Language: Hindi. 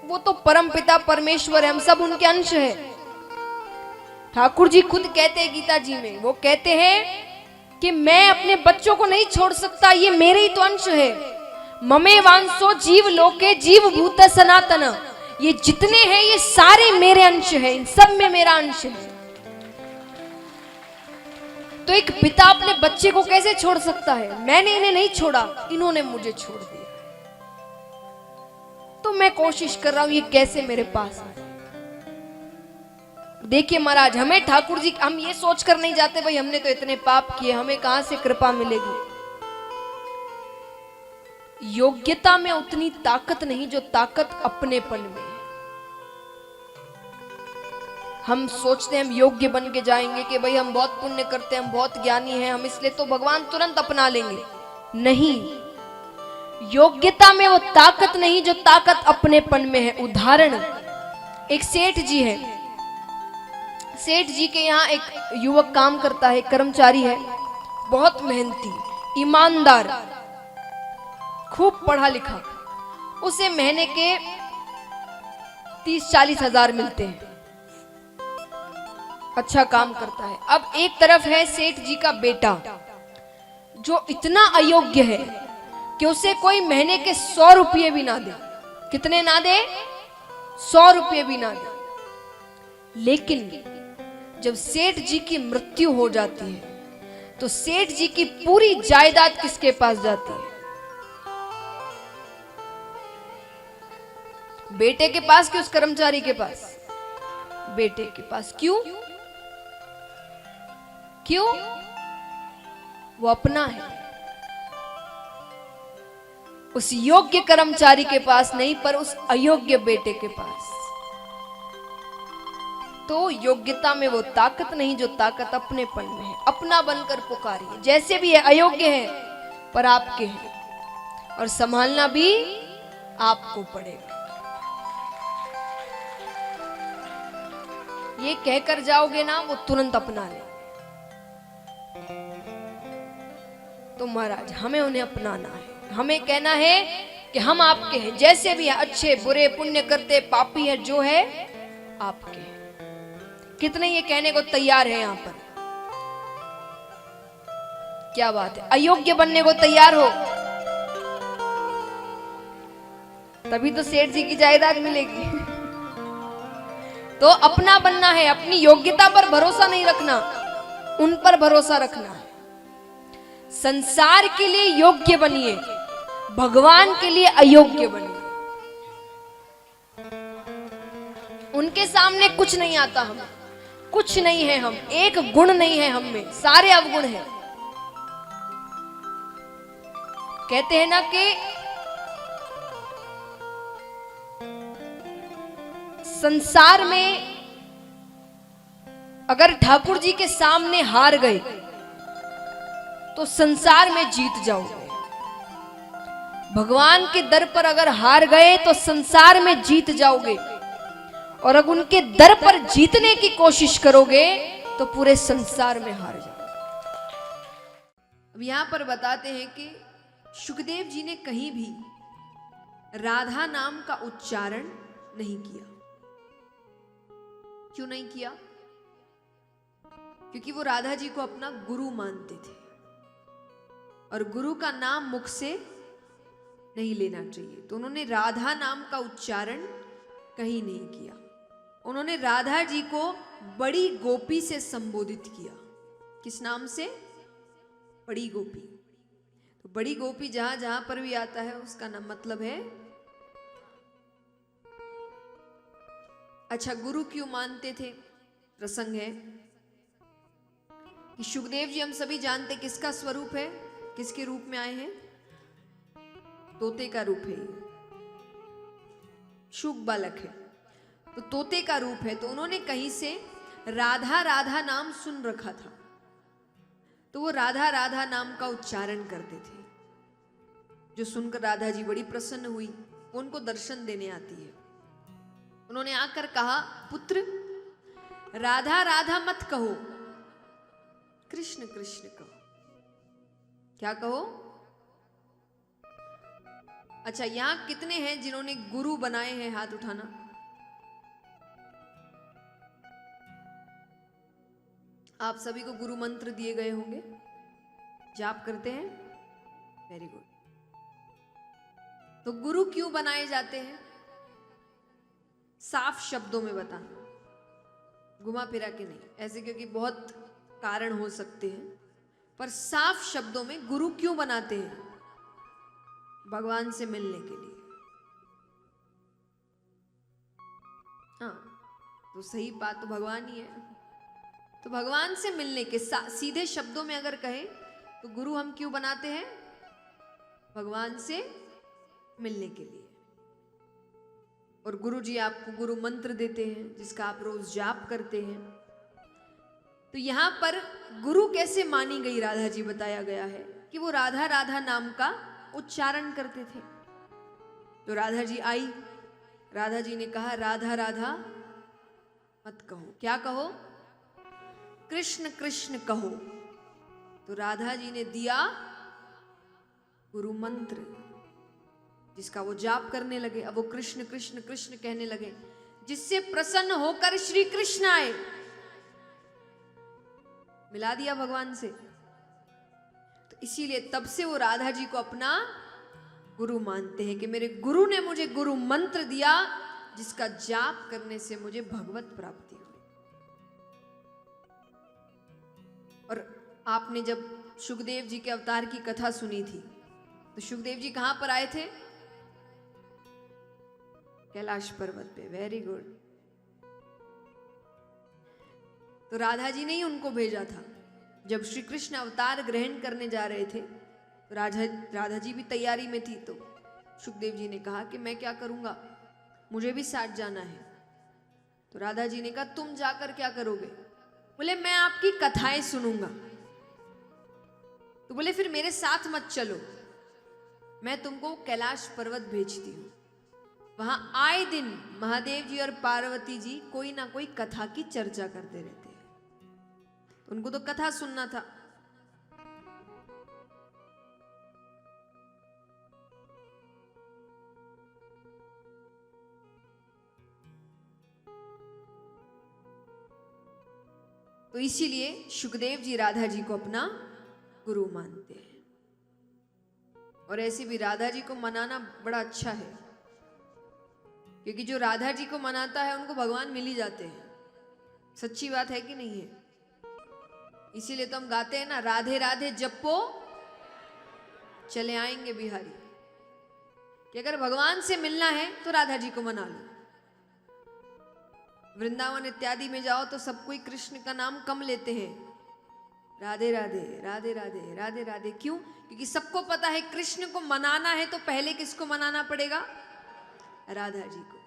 वो तो परम पिता परमेश्वर है, हम सब उनके अंश है। ठाकुर जी खुद कहते हैं गीता जी में, वो कहते हैं कि मैं अपने बच्चों को नहीं छोड़ सकता, ये मेरे ही तो अंश है। ममे वांसो जीव लोके जीव भूत सनातन, ये जितने हैं ये सारे मेरे अंश हैं, इन सब में मेरा अंश है। तो एक पिता अपने बच्चे को कैसे छोड़ सकता है? मैंने इन्हें नहीं छोड़ा, इन्होंने मुझे छोड़ दिया। तो मैं कोशिश कर रहा हूं ये कैसे मेरे पास आए। देखिए महाराज, हमें ठाकुर जी, हम ये सोचकर नहीं जाते भाई हमने तो इतने पाप किए, हमें कहां से कृपा मिलेगी। योग्यता में उतनी ताकत नहीं जो ताकत अपनेपन में है। हम सोचते हैं हम योग्य बन के जाएंगे कि भाई हम बहुत पुण्य करते हैं, हम बहुत ज्ञानी हैं, हम इसलिए तो भगवान तुरंत अपना लेंगे। नहीं, योग्यता में वो ताकत नहीं जो ताकत अपनेपन में है। उदाहरण, एक सेठ जी है, सेठ जी के यहाँ एक युवक काम करता है, कर्मचारी है, बहुत मेहनती, ईमानदार, खूब पढ़ा लिखा। उसे महीने के 30-40 हजार मिलते हैं, अच्छा काम करता है। अब एक तरफ है सेठ जी का बेटा जो इतना अयोग्य है कि उसे कोई महीने के 100 रुपये भी ना दे। कितने ना दे? 100 रुपये भी ना दे। लेकिन जब सेठ जी की मृत्यु हो जाती है तो सेठ जी की पूरी जायदाद किसके पास जाती है? बेटे के पास कि उस कर्मचारी के पास? बेटे के पास। क्यों? क्यों? वो अपना है, उस योग्य कर्मचारी के पास नहीं, पर उस अयोग्य बेटे के पास। तो योग्यता में वो ताकत नहीं जो ताकत अपनेपन में है। अपना बनकर पुकारिए, जैसे भी है, अयोग्य है पर आपके हैं, और संभालना भी आपको पड़ेगा। ये कहकर जाओगे ना, वो तुरंत अपना ले। तो महाराज हमें उन्हें अपनाना है, हमें कहना है कि हम आपके हैं, जैसे भी है, अच्छे बुरे, पुण्य करते पापी है, जो है आपके हैं। कितने ये कहने को तैयार है यहाँ पर? क्या बात है, अयोग्य बनने को तैयार हो तभी तो सेठ जी की जायदाद मिलेगी। तो अपना बनना है, अपनी योग्यता पर भरोसा नहीं रखना, उन पर भरोसा रखना है। संसार के लिए योग्य बनिए, भगवान के लिए अयोग्य बनिए। उनके सामने कुछ नहीं आता, हम कुछ नहीं है, हम एक गुण नहीं है हम में, सारे अवगुण हैं। कहते हैं ना कि संसार में अगर ठाकुर जी के सामने हार गए तो संसार में जीत जाओगे। भगवान के दर पर अगर हार गए तो संसार में जीत जाओगे, और अगर उनके दर पर जीतने की कोशिश करोगे तो पूरे संसार में हार जाओगे। अब यहां पर बताते हैं कि सुखदेव जी ने कहीं भी राधा नाम का उच्चारण नहीं किया। क्यों नहीं किया? क्योंकि वो राधा जी को अपना गुरु मानते थे, और गुरु का नाम मुख से नहीं लेना चाहिए। तो उन्होंने राधा नाम का उच्चारण कहीं नहीं किया। उन्होंने राधा जी को बड़ी गोपी से संबोधित किया। किस नाम से? बड़ी गोपी। तो बड़ी गोपी जहां जहां पर भी आता है उसका नाम मतलब है। अच्छा, गुरु क्यों मानते थे? प्रसंग है कि सुखदेव जी हम सभी जानते किसका स्वरूप है, किसके रूप में आए हैं? तोते का रूप है, शुक बालक है, तो तोते का रूप है। तो उन्होंने कहीं से राधा राधा नाम सुन रखा था, तो वो राधा राधा नाम का उच्चारण करते थे, जो सुनकर राधा जी बड़ी प्रसन्न हुई। वो उनको दर्शन देने आती है। उन्होंने आकर कहा, पुत्र राधा राधा मत कहो, कृष्ण कृष्ण कहो। क्या कहो? अच्छा, यहां कितने हैं जिन्होंने गुरु बनाए हैं? हाथ उठाना। आप सभी को गुरु मंत्र दिए गए होंगे, जाप करते हैं? Very good. तो गुरु क्यों बनाए जाते हैं? साफ शब्दों में बताना, घुमा फिरा के नहीं, ऐसे क्योंकि बहुत कारण हो सकते हैं, पर साफ शब्दों में गुरु क्यों बनाते हैं? भगवान से मिलने के लिए। हाँ, तो सही बात तो भगवान ही है। तो भगवान से मिलने के सीधे शब्दों में अगर कहें तो गुरु हम क्यों बनाते हैं? भगवान से मिलने के लिए। और गुरु जी आपको गुरु मंत्र देते हैं जिसका आप रोज जाप करते हैं। तो यहां पर गुरु कैसे मानी गई राधा जी बताया गया है कि वो राधा राधा नाम का उच्चारण करते थे। तो राधा जी आई, राधा जी ने कहा राधा राधा मत कहो। क्या कहो? कृष्ण कृष्ण कहो। तो राधा जी ने दिया गुरु मंत्र जिसका वो जाप करने लगे। अब वो कृष्ण कृष्ण कृष्ण कहने लगे, जिससे प्रसन्न होकर श्री कृष्ण आए। मिला दिया भगवान से। तो इसीलिए तब से वो राधा जी को अपना गुरु मानते हैं कि मेरे गुरु ने मुझे गुरु मंत्र दिया जिसका जाप करने से मुझे भगवत प्राप्ति हुई। और आपने जब सुखदेव जी के अवतार की कथा सुनी थी तो सुखदेव जी कहां पर आए थे? कैलाश पर्वत पे। Very good. तो राधा जी ने ही उनको भेजा था। जब श्री कृष्ण अवतार ग्रहण करने जा रहे थे तो राधा जी भी तैयारी में थी। तो सुखदेव जी ने कहा कि मैं क्या करूंगा, मुझे भी साथ जाना है। तो राधा जी ने कहा तुम जाकर क्या करोगे? बोले मैं आपकी कथाएं सुनूंगा। तो बोले फिर मेरे साथ मत चलो, मैं तुमको कैलाश पर्वत भेजती हूं। वहां आए दिन महादेव जी और पार्वती जी कोई ना कोई कथा की चर्चा करते रहते हैं। उनको तो कथा सुनना था। तो इसीलिए सुखदेव जी राधा जी को अपना गुरु मानते हैं। और ऐसे भी राधा जी को मनाना बड़ा अच्छा है, क्योंकि जो राधा जी को मनाता है उनको भगवान मिल ही जाते हैं। सच्ची बात है कि नहीं है? इसीलिए तो हम गाते हैं ना, राधे राधे जपो चले आएंगे बिहारी। कि अगर भगवान से मिलना है तो राधा जी को मना लो। वृंदावन इत्यादि में जाओ तो सब कोई कृष्ण का नाम कम लेते हैं, राधे राधे राधे राधे राधे राधे। क्यों? क्योंकि सबको पता है कृष्ण को मनाना है तो पहले किसको मनाना पड़ेगा? राधा जी को।